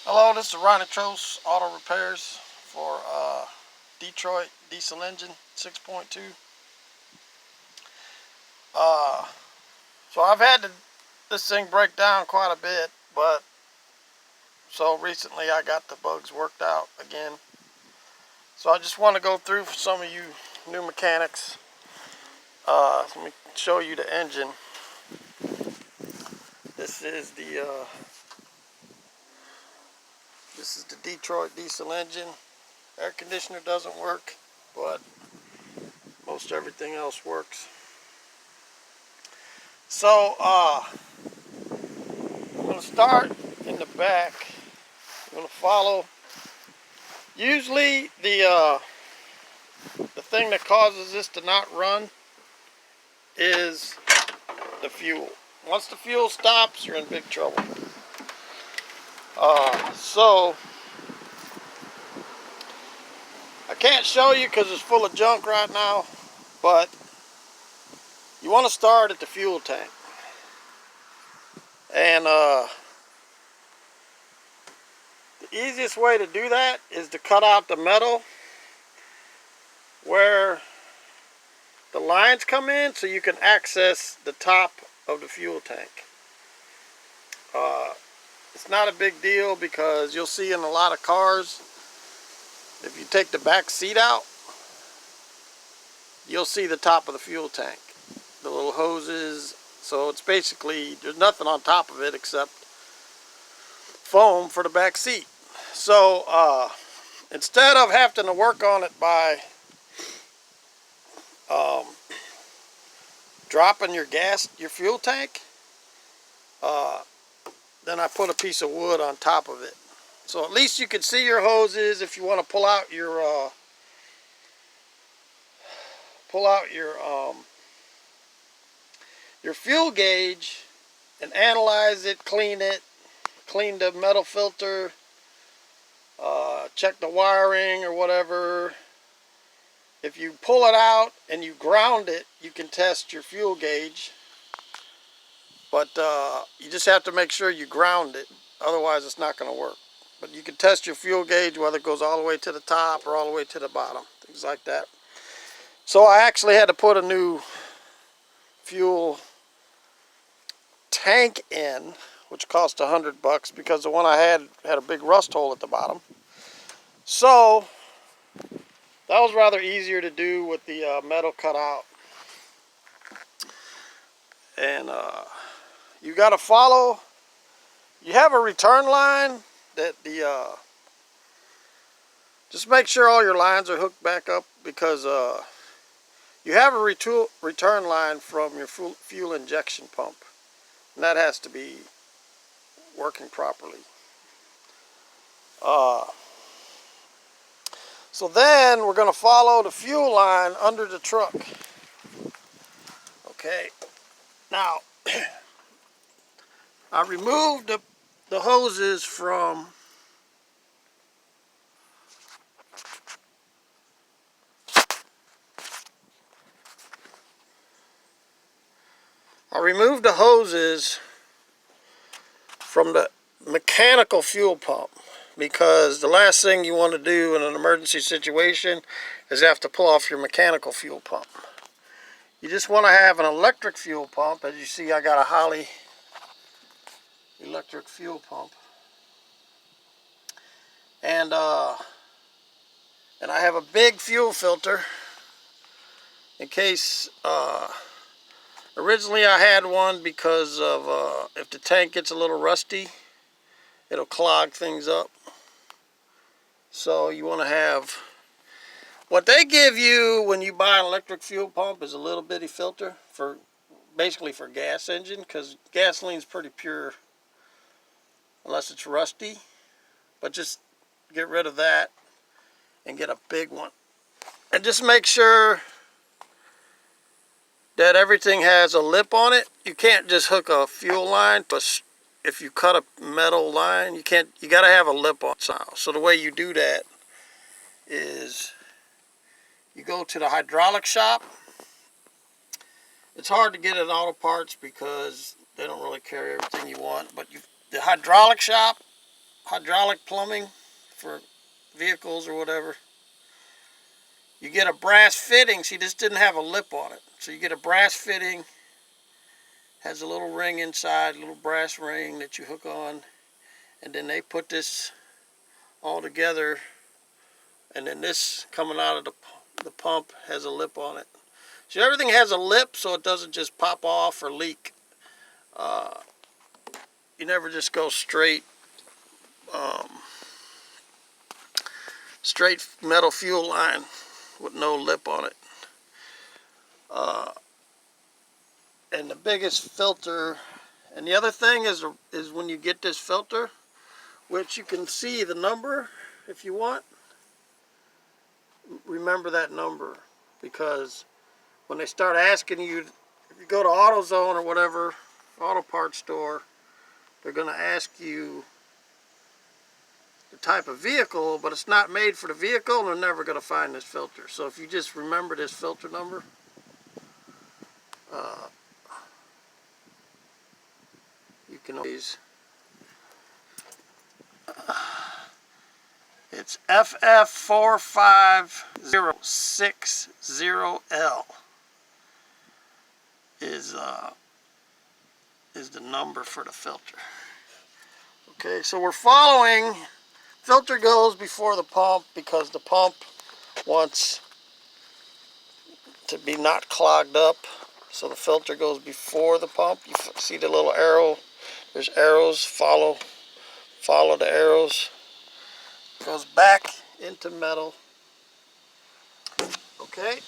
Hello, this is Ronnie Trost Auto Repairs for Detroit Diesel Engine 6.2. So I've had this thing break down quite a bit, but so recently I got the bugs worked out again. So I just want to go through for some of you new mechanics. Let me show you the engine. This is the Detroit Diesel engine. Air conditioner doesn't work, but most everything else works. So I'm going to start in the back. I'm going to follow. Usually the thing that causes this to not run is the fuel. Once the fuel stops, you're in big trouble. So I can't show you because it's full of junk right now, but you want to start at the fuel tank. And the easiest way to do that is to cut out the metal where the lines come in so you can access the top of the fuel tank. It's not a big deal because you'll see in a lot of cars, if you take the back seat out, you'll see the top of the fuel tank, the little hoses. So it's basically, there's nothing on top of it except foam for the back seat. So instead of having to work on it by dropping your fuel tank, then I put a piece of wood on top of it. So at least you can see your hoses if you want to pull out your fuel gauge and analyze it, clean the metal filter, check the wiring or whatever. If you pull it out and you ground it, you can test your fuel gauge. But you just have to make sure you ground it, otherwise it's not going to work. But you can test your fuel gauge, whether it goes all the way to the top or all the way to the bottom, things like that. So I actually had to put a new fuel tank in, which cost $100 because the one I had a big rust hole at the bottom. So that was rather easier to do with the metal cut out. And you got to follow. You have a return line that just make sure all your lines are hooked back up, because you have a return line from your fuel injection pump, and that has to be working properly. So then we're going to follow the fuel line under the truck. Okay, now I removed the hoses from the mechanical fuel pump, because the last thing you want to do in an emergency situation is have to pull off your mechanical fuel pump. You just want to have an electric fuel pump. As you see, I got a Holley electric fuel pump, and I have a big fuel filter in case. Originally I had one because of if the tank gets a little rusty, it'll clog things up. So you want to have, what they give you when you buy an electric fuel pump is a little bitty filter for basically for gas engine, because gasoline's pretty pure unless it's rusty. But just get rid of that and get a big one, and just make sure that everything has a lip on it. You can't just hook a fuel line, but if you cut a metal line, you got to have a lip on it. So the way you do that is you go to the hydraulic shop. It's hard to get at auto parts because they don't really carry everything you want, but the hydraulic shop hydraulic plumbing for vehicles or whatever. You get a brass fitting. See, this didn't have a lip on it. So you get a brass fitting, has a little ring inside, a little brass ring that you hook on, and then they put this all together, and then this coming out of the pump has a lip on it. So everything has a lip so it doesn't just pop off or leak. You never just go straight straight metal fuel line with no lip on it. And the biggest filter, and the other thing is when you get this filter, which you can see the number if you want, remember that number, because when they start asking you, if you go to AutoZone or whatever, auto parts store, they're going to ask you the type of vehicle, but it's not made for the vehicle, and they're never going to find this filter. So if you just remember this filter number, you can always, it's FF45060L is the number for the filter. Okay, so we're following. Filter goes before the pump because the pump wants to be not clogged up. So the filter goes before the pump. You see the little arrow? There's arrows. Follow the arrows. Goes back into metal. Okay,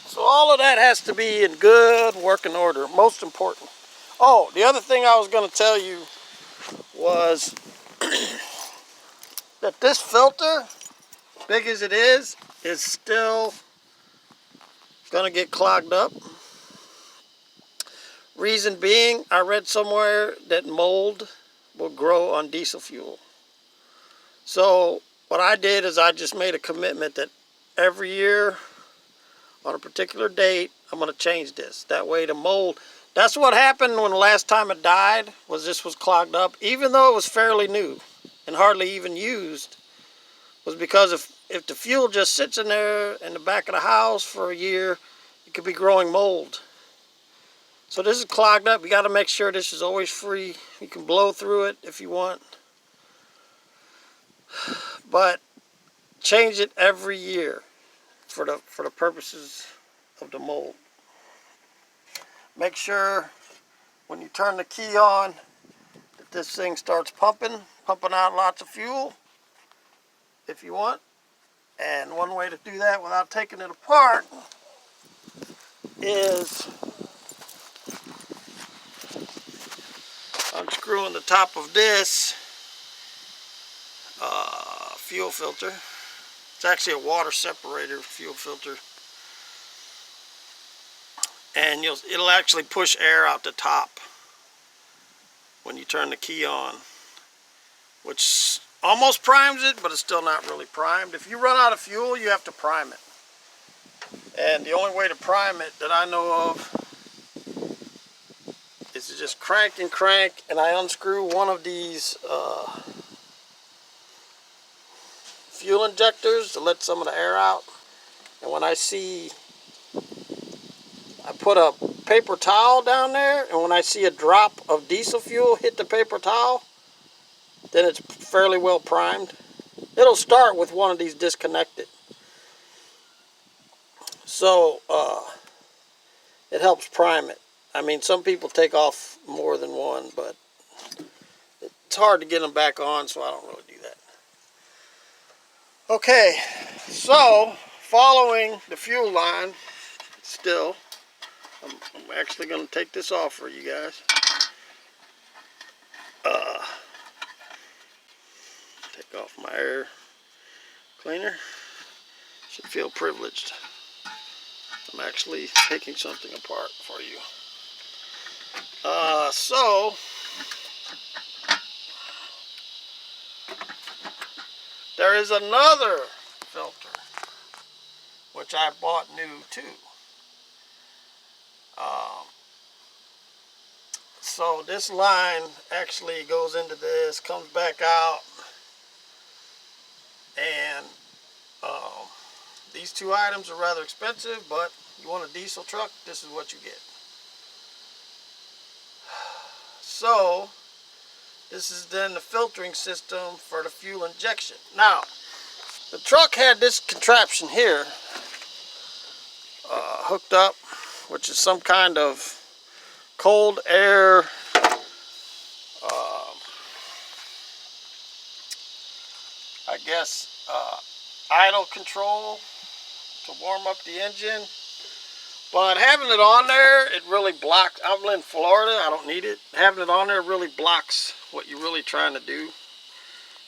so all of that has to be in good working order. Most important. Oh, the other thing I was going to tell you was that this filter, big as it is still going to get clogged up. Reason being, I read somewhere that mold will grow on diesel fuel. So what I did is I just made a commitment that every year on a particular date, I'm going to change this. That way the mold, that's what happened when the last time it died, was this was clogged up. Even though it was fairly new and hardly even used, was because if the fuel just sits in there in the back of the house for a year, it could be growing mold. So this is clogged up. You got to make sure this is always free. You can blow through it if you want, but change it every year for the purposes of the mold. Make sure when you turn the key on that this thing starts pumping out lots of fuel if you want. And one way to do that without taking it apart is unscrewing the top of this fuel filter. It's actually a water separator fuel filter. And it'll actually push air out the top when you turn the key on, which almost primes it, but it's still not really primed. If you run out of fuel, you have to prime it. And the only way to prime it that I know of is to just crank, and I unscrew one of these fuel injectors to let some of the air out. And when I put a paper towel down there, and when I see a drop of diesel fuel hit the paper towel, then it's fairly well primed. It'll start with one of these disconnected. So it helps prime it. I mean, some people take off more than one, but it's hard to get them back on, so I don't really do that. Okay, so following the fuel line still, I'm actually going to take this off for you guys. Take off my air cleaner. Should feel privileged. I'm actually taking something apart for you. So there is another filter which I bought new too. So this line actually goes into this, comes back out, These two items are rather expensive, but you want a diesel truck, this is what you get. So, this is then the filtering system for the fuel injection. Now, the truck had this contraption here hooked up, which is some kind of cold air I guess idle control to warm up the engine. But having it on there, it really blocks. I'm in Florida, I don't need it. Having it on there really blocks what you're really trying to do.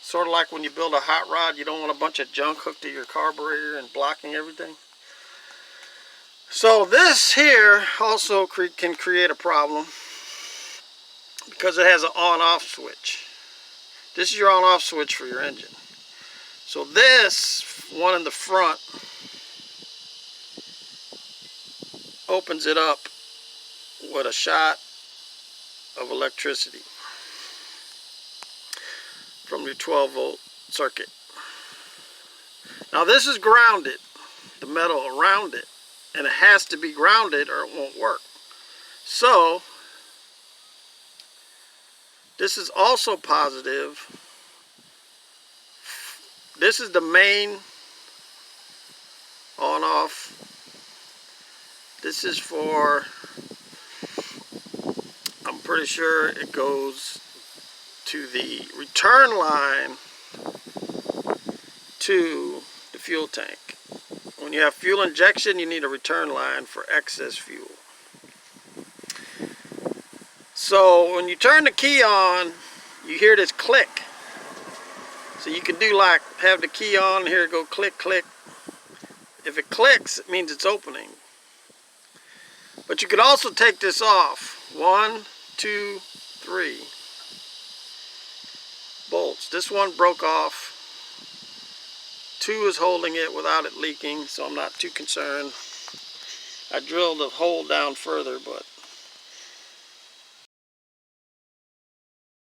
Sort of like when you build a hot rod, you don't want a bunch of junk hooked to your carburetor and blocking everything. So this here also can create a problem because it has an on-off switch. This is your on-off switch for your engine. So this one in the front opens it up with a shot of electricity from your 12-volt circuit. Now this is grounded, the metal around it, and it has to be grounded or it won't work. So this is also positive. This is the main on-off. This is for, I'm pretty sure it goes to the return line to the fuel tank. When you have fuel injection, you need a return line for excess fuel. So when you turn the key on, you hear this click. So you can do like, have the key on, here go click, click. If it clicks, it means it's opening. But you could also take this off. 1, 2, 3 bolts. This one broke off. 2 is holding it without it leaking, so I'm not too concerned. I drilled the hole down further, but